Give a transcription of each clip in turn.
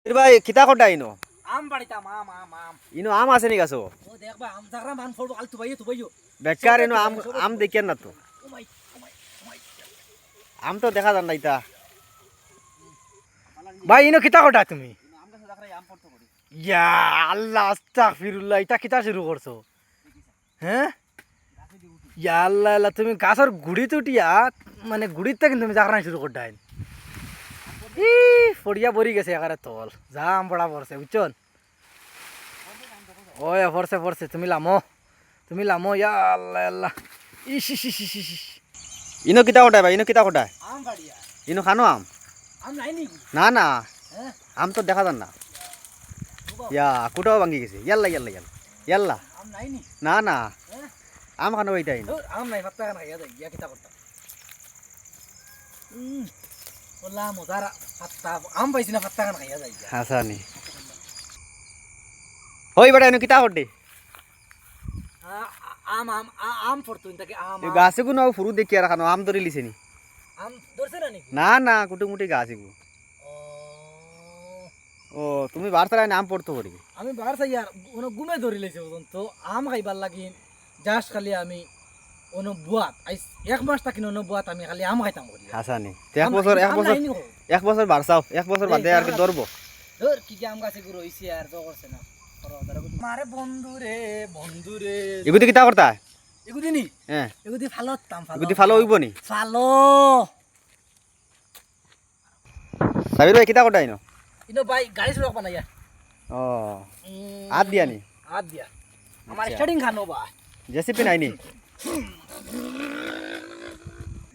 ভাই কিতা কটা ইনো আম বাড়িতাম আম আম আম ইনো আম আছে নি গাছো ও দেখবা আম জাগরা মান ফলবো কাল তুবাইও বেকার ইনো আম আম দেখেন না তো ওমাই ওমাই ওমাই আম তো দেখা যান না ইতা ভাই ইনো কিতা কটা তুমি আম গাছে জাগরা আম পড়তো করি ইয়া আল্লাহ আস্তাগফিরুল্লাহ এটা কিতা শুরু করছো হ্যাঁ ইয়া আল্লাহ আল্লাহ তুমি গাছের গুড়িতে উঠিয়া মানে গুড়িতে কিন্তু তুমি জাগরানি শুরু করতে ই ফড়িয়া বরি গেছে একারে তল যা আম পড়া পড়ছে বুঝছন ওই পড়ছে পড়ছে তুমি লামো ইয়া আল্লাহ আল্লাহ ইস ইস ইস ইস ইস ইনো কিতা কটা ভাই ইনো কিতা কটা আম বাড়িয়া ইনো খানো আম আম নাই নি না না হ্যাঁ আম তো দেখা যান না ইয়া কুটাও ভাঙ্গি গেছে ইয়াল্লা ইয়াল্লা ইয়াল্লা ইয়াল্লা আম নাই নি না না হ্যাঁ আম খানো এইটা ইনো ধুর, আম নাই পাত্তা না ইয়া ইয়া কিতা করতাম ওলা মজারা পাত্তা আম পাইছি না পাত্তা না ইয়া ইয়া হাসানি হই বেটা ইনো কিতা করতে আম আম আম পড়তো ইনতাকে আম এই গাছে কোনো ফুরু দেখি আর খানো আম ধরে লিছে নি আম ধরছে না নাকি না না কুটুমুটি গাছ এগু ও ও তুমি বারতারা আম পড়তো করি আমি বার চাই আর ওনো গুমে ধরি লাইছে তো আম খাইবার লাগিন জাস্ট খালি আমি ওনো বুয়াত আইস এক মাস থাকি ওনো বুয়াত আমি খালি আম খাইতাম করি হাসানি এক বছর বাড়ছাও এক বছর বাদে আর কি ধরবো ধর কি আম গাছে গুলো হইছে আর তো করছে না মারে বন্ধু রে এগুদি কিতা করতা এগুদি নি হ্যাঁ এগুদি ফালতাম এগুদি ফালো হইব নি ফালো সাবির ভাই কিতা করতা ইনো ইনো ভাই গাড়ি সুরক বানাইয়া ও আদ দিয়া নি হাত দিয়া আমার আচ্ছা। স্টার্টিং খানো বা জেসিপি নাই নি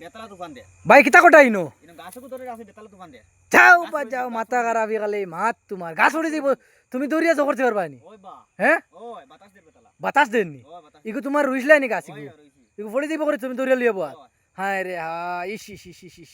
বেতালা তুফান দে ভাই কিতা কটা ইনো ইনো গাছে কো ধরে আছে বেতালা তুফান দে যাও বা যাও মাথা খারাপ হয়ে গেলে মাত তোমার গাছ উড়ে দিব তুমি দৌড়িয়া জো করতে পারবা নি ওই বা হ্যাঁ ওই বাতাস দে বেতালা বাতাস দেননি ওই বাতাস ইগু তোমার রুইসলাই নি গাছ ইগু রইছি ইগু ফড়ি দিব করে তুমি দৌড়িয়া লিয়া বল হায় রে হা ইস ইস ইস ইস ইস